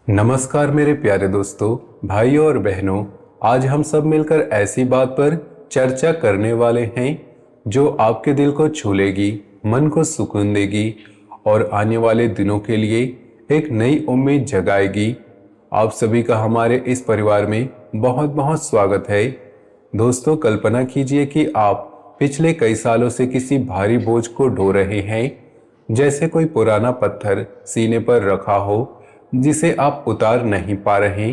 नमस्कार मेरे प्यारे दोस्तों, भाइयों और बहनों। आज हम सब मिलकर ऐसी बात पर चर्चा करने वाले हैं जो आपके दिल को छू लेगी, मन को सुकून देगी और आने वाले दिनों के लिए एक नई उम्मीद जगाएगी। आप सभी का हमारे इस परिवार में बहुत बहुत स्वागत है। दोस्तों, कल्पना कीजिए कि आप पिछले कई सालों से किसी भारी बोझ को ढो रहे हैं, जैसे कोई पुराना पत्थर सीने पर रखा हो जिसे आप उतार नहीं पा रहे।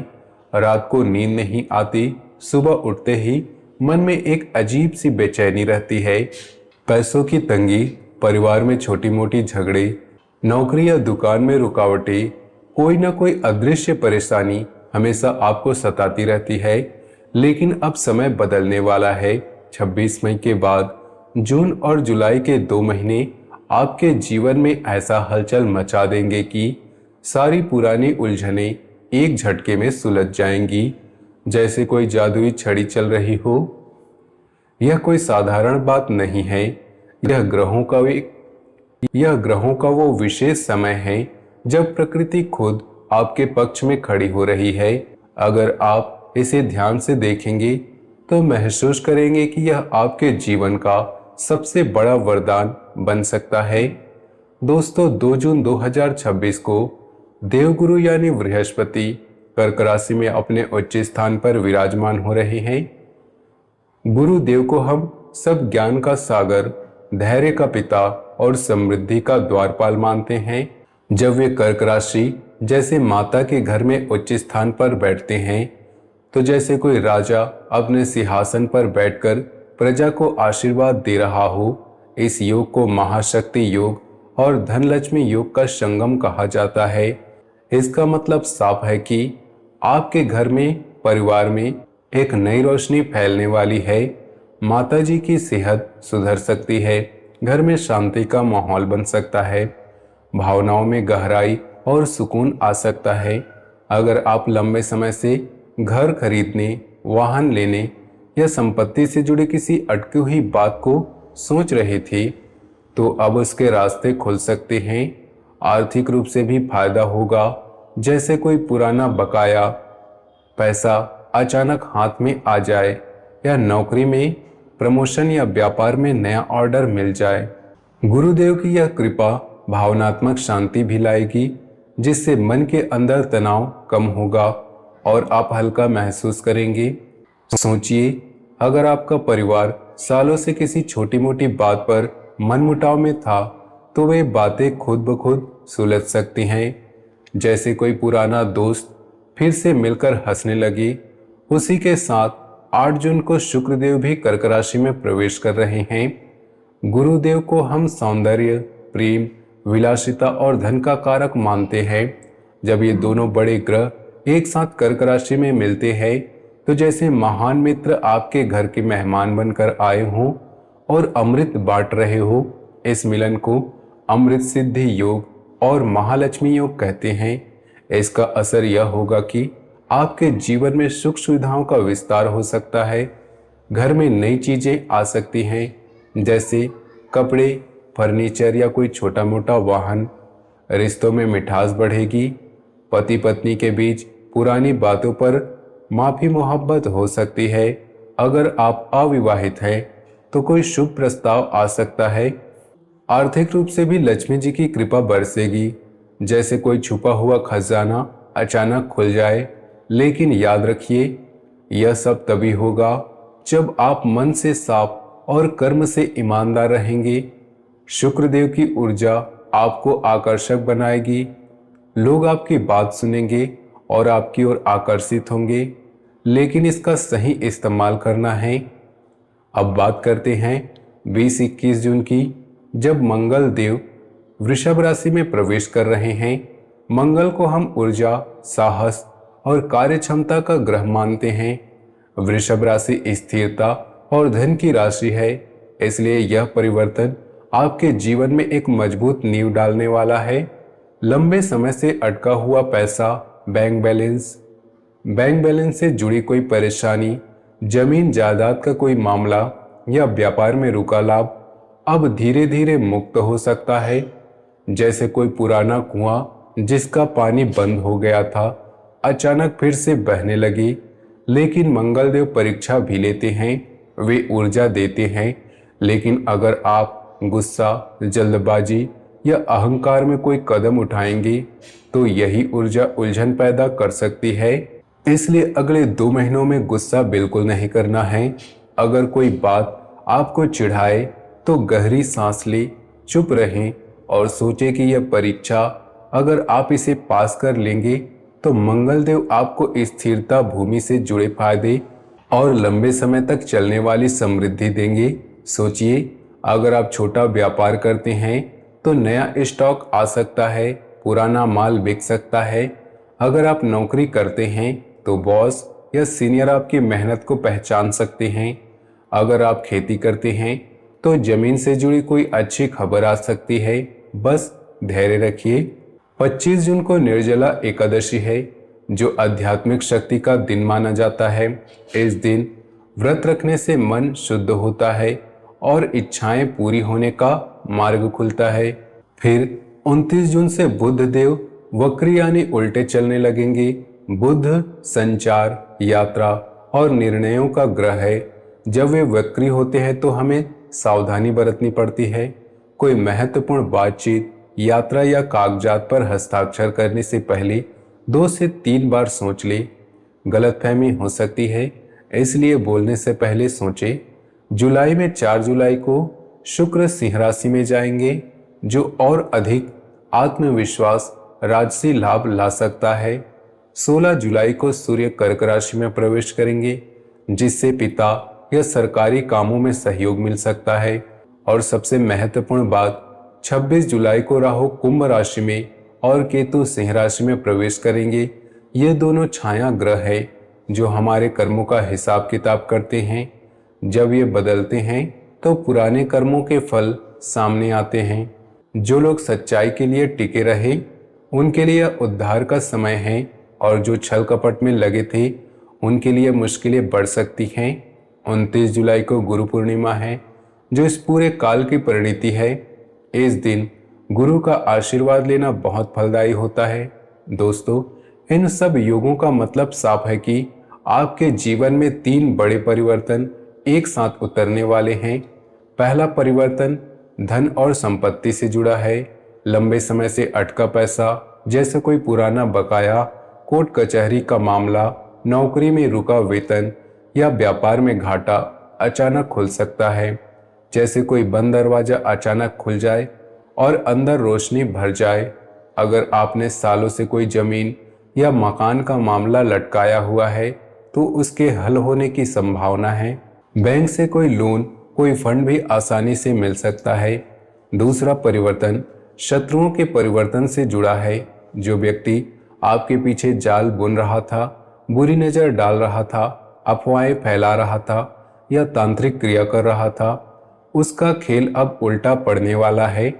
रात को नींद नहीं आती, सुबह उठते ही मन में एक अजीब सी बेचैनी रहती है। पैसों की तंगी, परिवार में छोटी मोटी झगड़े, नौकरी या दुकान में रुकावटें, कोई ना कोई अदृश्य परेशानी हमेशा आपको सताती रहती है। लेकिन अब समय बदलने वाला है। 26 मई के बाद जून और जुलाई के 2 महीने आपके जीवन में ऐसा हलचल मचा देंगे कि सारी पुरानी उलझनें एक झटके में सुलझ जाएंगी, जैसे कोई जादुई छड़ी चल रही हो। यह कोई साधारण बात नहीं है। यह ग्रहों का वो विशेष समय है जब प्रकृति खुद आपके पक्ष में खड़ी हो रही है। अगर आप इसे ध्यान से देखेंगे तो महसूस करेंगे कि यह आपके जीवन का सबसे बड़ा वरदान बन सकता है। दोस्तों, 2 जून 2026 को देवगुरु यानी बृहस्पति कर्क राशि में अपने उच्च स्थान पर विराजमान हो रहे हैं। गुरुदेव को हम सब ज्ञान का सागर, धैर्य का पिता और समृद्धि का द्वारपाल मानते हैं। जब वे कर्क राशि जैसे माता के घर में उच्च स्थान पर बैठते हैं तो जैसे कोई राजा अपने सिंहासन पर बैठकर प्रजा को आशीर्वाद दे रहा हो। इस योग को महाशक्ति योग और धनलक्ष्मी योग का संगम कहा जाता है। इसका मतलब साफ है कि आपके घर में, परिवार में एक नई रोशनी फैलने वाली है। माताजी की सेहत सुधर सकती है, घर में शांति का माहौल बन सकता है, भावनाओं में गहराई और सुकून आ सकता है। अगर आप लंबे समय से घर खरीदने, वाहन लेने या संपत्ति से जुड़े किसी अटकी हुई बात को सोच रहे थे तो अब उसके रास्ते खुल सकते हैं। आर्थिक रूप से भी फायदा होगा, जैसे कोई पुराना बकाया पैसा अचानक हाथ में आ जाए या नौकरी में प्रमोशन या व्यापार में नया ऑर्डर मिल जाए। गुरुदेव की यह कृपा भावनात्मक शांति भी लाएगी, जिससे मन के अंदर तनाव कम होगा और आप हल्का महसूस करेंगे। सोचिए, अगर आपका परिवार सालों से किसी छोटी मोटी बात पर मनमुटाव में था तो वे बातें खुद ब खुद सुलझ सकती हैं। जैसे कोई पुराना दोस्त फिर से मिलकर हंसने लगे। उसी के साथ 8 जून को शुक्रदेव भी कर्क राशि में प्रवेश कर रहे हैं। गुरुदेव को हम सौंदर्य, प्रेम, विलासिता और धन का कारक मानते हैं। जब ये दोनों बड़े ग्रह एक साथ कर्क राशि में मिलते हैं तो जैसे महान मित्र आपके घर के मेहमान बनकर आए हों और अमृत बांट रहे हो। इस मिलन को अमृत सिद्धि योग और महालक्ष्मी योग कहते हैं। इसका असर यह होगा कि आपके जीवन में सुख सुविधाओं का विस्तार हो सकता है। घर में नई चीजें आ सकती हैं, जैसे कपड़े, फर्नीचर या कोई छोटा मोटा वाहन। रिश्तों में मिठास बढ़ेगी। पति पत्नी के बीच पुरानी बातों पर माफी मोहब्बत हो सकती है। अगर आप अविवाहित हैं तो कोई शुभ प्रस्ताव आ सकता है। आर्थिक रूप से भी लक्ष्मी जी की कृपा बरसेगी, जैसे कोई छुपा हुआ खजाना अचानक खुल जाए। लेकिन याद रखिए, यह सब तभी होगा जब आप मन से साफ और कर्म से ईमानदार रहेंगे। शुक्रदेव की ऊर्जा आपको आकर्षक बनाएगी। लोग आपकी बात सुनेंगे और आपकी ओर आकर्षित होंगे, लेकिन इसका सही इस्तेमाल करना है। अब बात करते हैं 20-21 जून की, जब मंगल देव वृषभ राशि में प्रवेश कर रहे हैं। मंगल को हम ऊर्जा, साहस और कार्य क्षमता का ग्रह मानते हैं। वृषभ राशि स्थिरता और धन की राशि है, इसलिए यह परिवर्तन आपके जीवन में एक मजबूत नींव डालने वाला है। लंबे समय से अटका हुआ पैसा, बैंक बैलेंस से जुड़ी कोई परेशानी, जमीन जायदाद का कोई मामला या व्यापार में रुका लाभ अब धीरे धीरे मुक्त हो सकता है। जैसे कोई पुराना कुआं जिसका पानी बंद हो गया था अचानक फिर से बहने लगी। लेकिन मंगलदेव परीक्षा भी लेते हैं, वे ऊर्जा देते हैं। लेकिन अगर आप गुस्सा, जल्दबाजी या अहंकार में कोई कदम उठाएंगे तो यही ऊर्जा उलझन पैदा कर सकती है। इसलिए अगले 2 महीनों में गुस्सा बिल्कुल नहीं करना है। अगर कोई बात आपको चिढ़ाए तो गहरी सांस ले, चुप रहें और सोचें कि यह परीक्षा, अगर आप इसे पास कर लेंगे तो मंगलदेव आपको स्थिरता, भूमि से जुड़े फायदे और लंबे समय तक चलने वाली समृद्धि देंगे। सोचिए, अगर आप छोटा व्यापार करते हैं तो नया स्टॉक आ सकता है, पुराना माल बिक सकता है। अगर आप नौकरी करते हैं तो बॉस या सीनियर आपकी मेहनत को पहचान सकते हैं। अगर आप खेती करते हैं तो जमीन से जुड़ी कोई अच्छी खबर आ सकती है। बस धैर्य रखिए। 25 जून को निर्जला एकादशी है, जो आध्यात्मिक शक्ति का दिन माना जाता है। इस दिन व्रत रखने से मन शुद्ध होता है और इच्छाएं पूरी होने का मार्ग खुलता है। फिर 29 जून से बुध देव वक्री यानी उल्टे चलने लगेंगे। बुध संचार, यात्रा और निर्णयों का ग्रह है। जब वे वक्री होते हैं तो हमें सावधानी बरतनी पड़ती है। कोई महत्वपूर्ण बातचीत, यात्रा या कागजात पर हस्ताक्षर करने से पहले 2 से 3 बार सोच ले। गलतफहमी हो सकती है, इसलिए बोलने से पहले सोचें। जुलाई में 4 जुलाई को शुक्र सिंह राशि में जाएंगे, जो और अधिक आत्मविश्वास, राजसी लाभ ला सकता है। 16 जुलाई को सूर्य कर्क राशि में प्रवेश करेंगे, जिससे पिता या सरकारी कामों में सहयोग मिल सकता है। और सबसे महत्वपूर्ण बात, 26 जुलाई को राहु कुंभ राशि में और केतु सिंह राशि में प्रवेश करेंगे। ये दोनों छाया ग्रह है जो हमारे कर्मों का हिसाब किताब करते हैं। जब ये बदलते हैं तो पुराने कर्मों के फल सामने आते हैं। जो लोग सच्चाई के लिए टिके रहे, उनके लिए उद्धार का समय है, और जो छल कपट में लगे थे उनके लिए मुश्किलें बढ़ सकती हैं। 29 जुलाई को गुरु पूर्णिमा है, जो इस पूरे काल की परिणति है। इस दिन गुरु का आशीर्वाद लेना बहुत फलदायी होता है। दोस्तों, इन सब योगों का मतलब साफ है कि आपके जीवन में 3 बड़े परिवर्तन एक साथ उतरने वाले हैं। पहला परिवर्तन धन और संपत्ति से जुड़ा है। लंबे समय से अटका पैसा, जैसे कोई पुराना बकाया, कोर्ट कचहरी का मामला, नौकरी में रुका वेतन या व्यापार में घाटा अचानक खुल सकता है। जैसे कोई बंद दरवाजा अचानक खुल जाए और अंदर रोशनी भर जाए। अगर आपने सालों से कोई जमीन या मकान का मामला लटकाया हुआ है तो उसके हल होने की संभावना है। बैंक से कोई लोन, कोई फंड भी आसानी से मिल सकता है। दूसरा परिवर्तन शत्रुओं के परिवर्तन से जुड़ा है। जो व्यक्ति आपके पीछे जाल बुन रहा था, बुरी नजर डाल रहा था, अफवाहें फैला रहा था या तांत्रिक क्रिया कर रहा था, उसका खेल अब उल्टा पड़ने वाला है।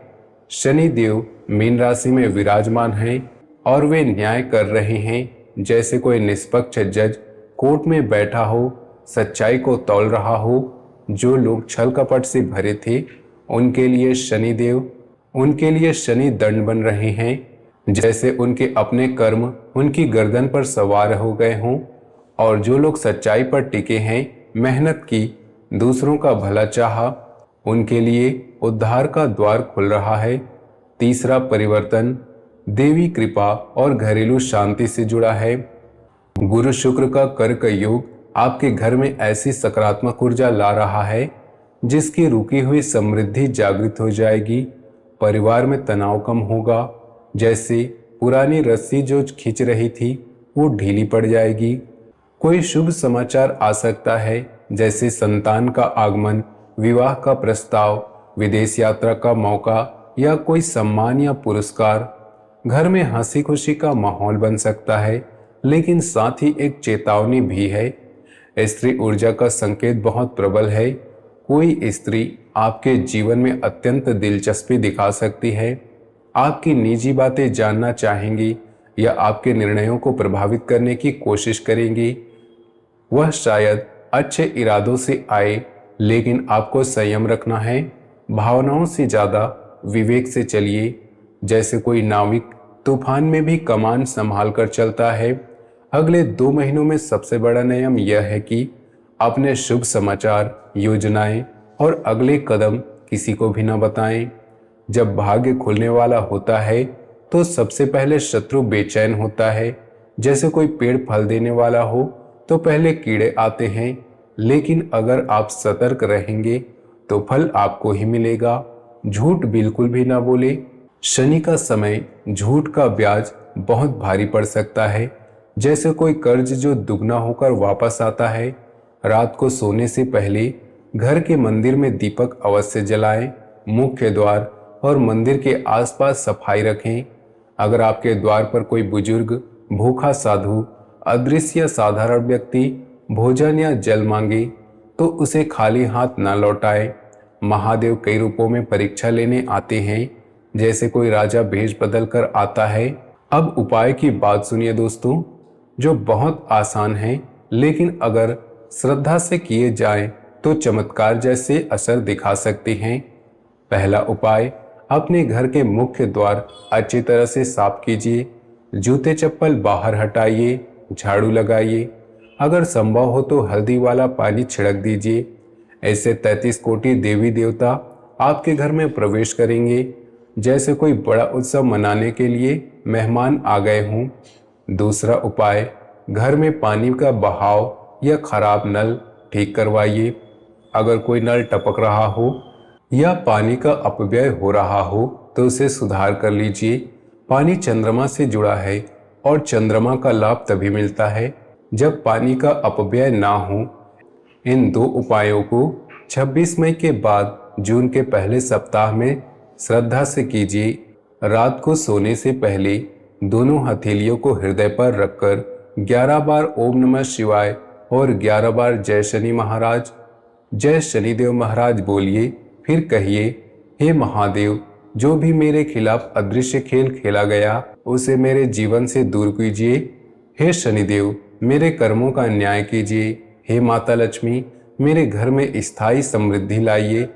शनि देव मीन राशि में विराजमान हैं और वे न्याय कर रहे हैं। जैसे कोई निष्पक्ष जज कोर्ट में बैठा हो, सच्चाई को तौल रहा हो। जो लोग छल कपट से भरे थे उनके लिए शनि दंड बन रहे हैं। जैसे उनके अपने कर्म उनकी गर्दन पर सवार हो गए हों। और जो लोग सच्चाई पर टिके हैं, मेहनत की, दूसरों का भला चाहा, उनके लिए उद्धार का द्वार खुल रहा है। तीसरा परिवर्तन देवी कृपा और घरेलू शांति से जुड़ा है। गुरु शुक्र का कर्क योग आपके घर में ऐसी सकारात्मक ऊर्जा ला रहा है जिसकी रुकी हुई समृद्धि जागृत हो जाएगी। परिवार में तनाव कम होगा। जैसे पुरानी रस्सी जो खींच रही थी वो ढीली पड़ जाएगी। कोई शुभ समाचार आ सकता है, जैसे संतान का आगमन, विवाह का प्रस्ताव, विदेश यात्रा का मौका या कोई सम्मान या पुरस्कार। घर में हंसी खुशी का माहौल बन सकता है, लेकिन साथ ही एक चेतावनी भी है। स्त्री ऊर्जा का संकेत बहुत प्रबल है। कोई स्त्री आपके जीवन में अत्यंत दिलचस्पी दिखा सकती है, आपकी निजी बातें जानना चाहेंगी या आपके निर्णयों को प्रभावित करने की कोशिश करेंगी। वह शायद अच्छे इरादों से आए, लेकिन आपको संयम रखना है। भावनाओं से ज़्यादा विवेक से चलिए। जैसे कोई नाविक तूफान में भी कमान संभाल कर चलता है। अगले 2 महीनों में सबसे बड़ा नियम यह है कि अपने शुभ समाचार, योजनाएं और अगले कदम किसी को भी न बताएं। जब भाग्य खुलने वाला होता है तो सबसे पहले शत्रु बेचैन होता है। जैसे कोई पेड़ फल देने वाला हो तो पहले कीड़े आते हैं, लेकिन अगर आप सतर्क रहेंगे तो फल आपको ही मिलेगा। झूठ बिल्कुल भी ना बोले। शनि का समय झूठ का ब्याज बहुत भारी पड़ सकता है, जैसे कोई कर्ज जो दुगना होकर वापस आता है। रात को सोने से पहले घर के मंदिर में दीपक अवश्य जलाएं। मुख्य द्वार और मंदिर के आसपास सफाई रखें। अगर आपके द्वार पर कोई बुजुर्ग, भूखा साधु, अदृश्य या साधारण व्यक्ति भोजन या जल मांगे तो उसे खाली हाथ न लौटाएं। महादेव कई रूपों में परीक्षा लेने आते हैं, जैसे कोई राजा भेष बदल कर आता है। अब उपाय की बात सुनिए दोस्तों, जो बहुत आसान है, लेकिन अगर श्रद्धा से किए जाएं तो चमत्कार जैसे असर दिखा सकते हैं। पहला उपाय, अपने घर के मुख्य द्वार अच्छी तरह से साफ कीजिए। जूते चप्पल बाहर हटाइए, झाड़ू लगाइए। अगर संभव हो तो हल्दी वाला पानी छिड़क दीजिए। ऐसे 33 कोटि देवी देवता आपके घर में प्रवेश करेंगे, जैसे कोई बड़ा उत्सव मनाने के लिए मेहमान आ गए हों। दूसरा उपाय, घर में पानी का बहाव या खराब नल ठीक करवाइए। अगर कोई नल टपक रहा हो या पानी का अपव्यय हो रहा हो तो उसे सुधार कर लीजिए। पानी चंद्रमा से जुड़ा है और चंद्रमा का लाभ तभी मिलता है जब पानी का अपव्यय ना हो। इन 2 उपायों को 26 मई के बाद जून के पहले सप्ताह में श्रद्धा से कीजिए। रात को सोने से पहले दोनों हथेलियों को हृदय पर रखकर 11 बार ओम नमः शिवाय और 11 बार जय शनि महाराज, जय शनिदेव महाराज बोलिए। फिर कहिए, हे महादेव, जो भी मेरे खिलाफ अदृश्य खेल खेला गया उसे मेरे जीवन से दूर कीजिए। हे शनिदेव, मेरे कर्मों का न्याय कीजिए। हे माता लक्ष्मी, मेरे घर में स्थायी समृद्धि लाइए।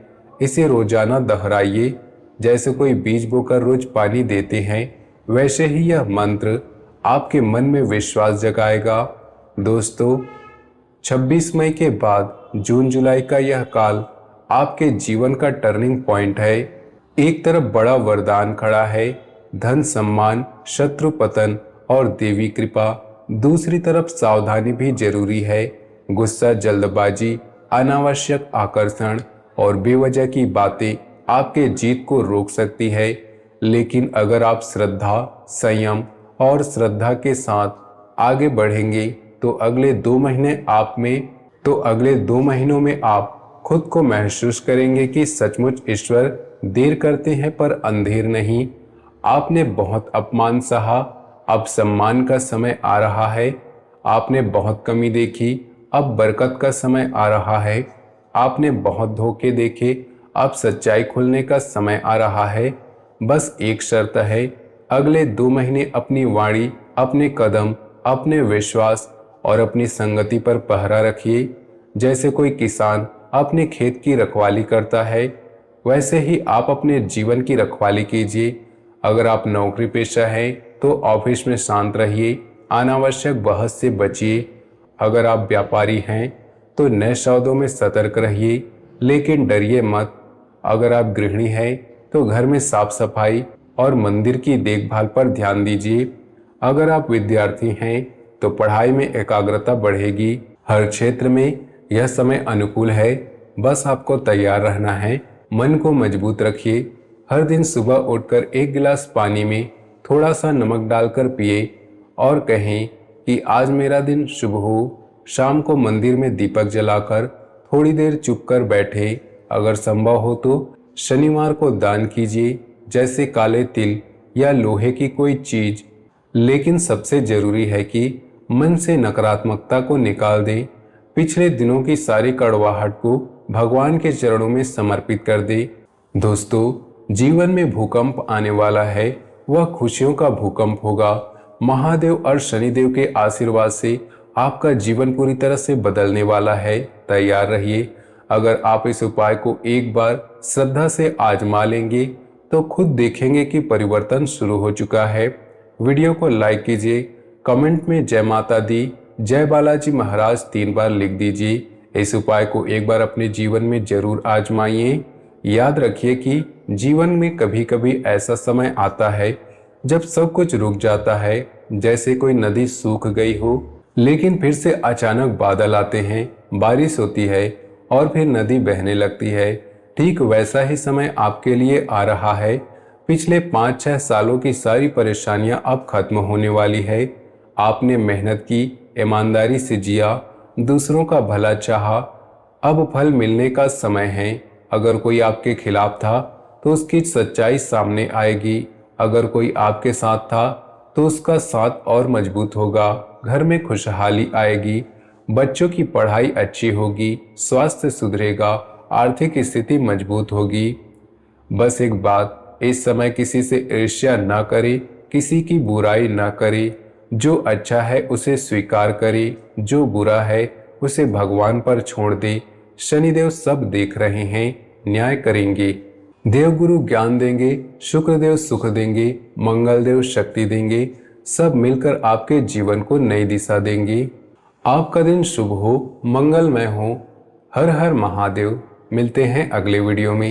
इसे रोजाना दोहराइए। जैसे कोई बीज बोकर रोज पानी देते हैं, वैसे ही यह मंत्र आपके मन में विश्वास जगाएगा। दोस्तों, 26 मई के बाद जून जुलाई का यह काल आपके जीवन का टर्निंग पॉइंट है। एक तरफ बड़ा वरदान खड़ा है, धन सम्मान, शत्रु पतन और देवी कृपा। दूसरी तरफ सावधानी भी जरूरी है। गुस्सा, जल्दबाजी, अनावश्यक आकर्षण और बेवजह की बातें आपके जीत को रोक सकती है। लेकिन अगर आप श्रद्धा, संयम और श्रद्धा के साथ आगे बढ़ेंगे तो अगले 2 महीनों में आप खुद को महसूस करेंगे कि सचमुच ईश्वर देर करते हैं पर अंधेर नहीं। आपने बहुत अपमान सहा, अब सम्मान का समय आ रहा है। आपने बहुत कमी देखी, अब बरकत का समय आ रहा है। आपने बहुत धोखे देखे, अब सच्चाई खुलने का समय आ रहा है। बस एक शर्त है, अगले 2 महीने अपनी वाणी, अपने कदम, अपने विश्वास और अपनी संगति पर पहरा रखिए। जैसे कोई किसान अपने खेत की रखवाली करता है, वैसे ही आप अपने जीवन की रखवाली कीजिए। अगर आप नौकरी पेशा हैं तो ऑफिस में शांत रहिए, अनावश्यक बहस से बचिए। अगर आप व्यापारी हैं तो नए सौदों में सतर्क रहिए, लेकिन डरिए मत। अगर आप गृहिणी हैं तो घर में साफ सफाई और मंदिर की देखभाल पर ध्यान दीजिए। अगर आप विद्यार्थी हैं तो पढ़ाई में एकाग्रता बढ़ेगी। हर क्षेत्र में यह समय अनुकूल है, बस आपको तैयार रहना है। मन को मजबूत रखिए। हर दिन सुबह उठकर 1 गिलास पानी में थोड़ा सा नमक डालकर पिए और कहें कि आज मेरा दिन शुभ हो। शाम को मंदिर में दीपक जलाकर थोड़ी देर चुप कर बैठे। अगर संभव हो तो शनिवार को दान कीजिए, जैसे काले तिल या लोहे की कोई चीज। लेकिन सबसे जरूरी है कि मन से नकारात्मकता को निकाल दें। पिछले दिनों की सारी कड़वाहट को भगवान के चरणों में समर्पित कर दे। दोस्तों, जीवन में भूकंप आने वाला है, वह खुशियों का भूकंप होगा। महादेव और शनिदेव के आशीर्वाद से आपका जीवन पूरी तरह से बदलने वाला है। तैयार रहिए। अगर आप इस उपाय को एक बार श्रद्धा से आजमा लेंगे तो खुद देखेंगे कि परिवर्तन शुरू हो चुका है। वीडियो को लाइक कीजिए, कमेंट में जय माता दी, जय बालाजी महाराज 3 बार लिख दीजिए। इस उपाय को एक बार अपने जीवन में जरूर आजमाइए। याद रखिए कि जीवन में कभी कभी ऐसा समय आता है जब सब कुछ रुक जाता है, जैसे कोई नदी सूख गई हो, लेकिन फिर से अचानक बादल आते हैं, बारिश होती है और फिर नदी बहने लगती है। ठीक वैसा ही समय आपके लिए आ रहा है। पिछले 5-6 सालों की सारी परेशानियां अब खत्म होने वाली है। आपने मेहनत की, ईमानदारी से जिया, दूसरों का भला चाहा, अब फल मिलने का समय है। अगर कोई आपके खिलाफ था तो उसकी सच्चाई सामने आएगी, अगर कोई आपके साथ था तो उसका साथ और मजबूत होगा। घर में खुशहाली आएगी, बच्चों की पढ़ाई अच्छी होगी, स्वास्थ्य सुधरेगा, आर्थिक स्थिति मजबूत होगी। बस एक बात, इस समय किसी से ईर्ष्या न करे, किसी की बुराई न करे। जो अच्छा है उसे स्वीकार करे, जो बुरा है उसे भगवान पर छोड़ दे। शनिदेव सब देख रहे हैं, न्याय करेंगे। देवगुरु ज्ञान देंगे, शुक्रदेव सुख देंगे, मंगलदेव शक्ति देंगे। सब मिलकर आपके जीवन को नई दिशा देंगे। आपका दिन शुभ हो, मंगलमय हो। हर हर महादेव। मिलते हैं अगले वीडियो में।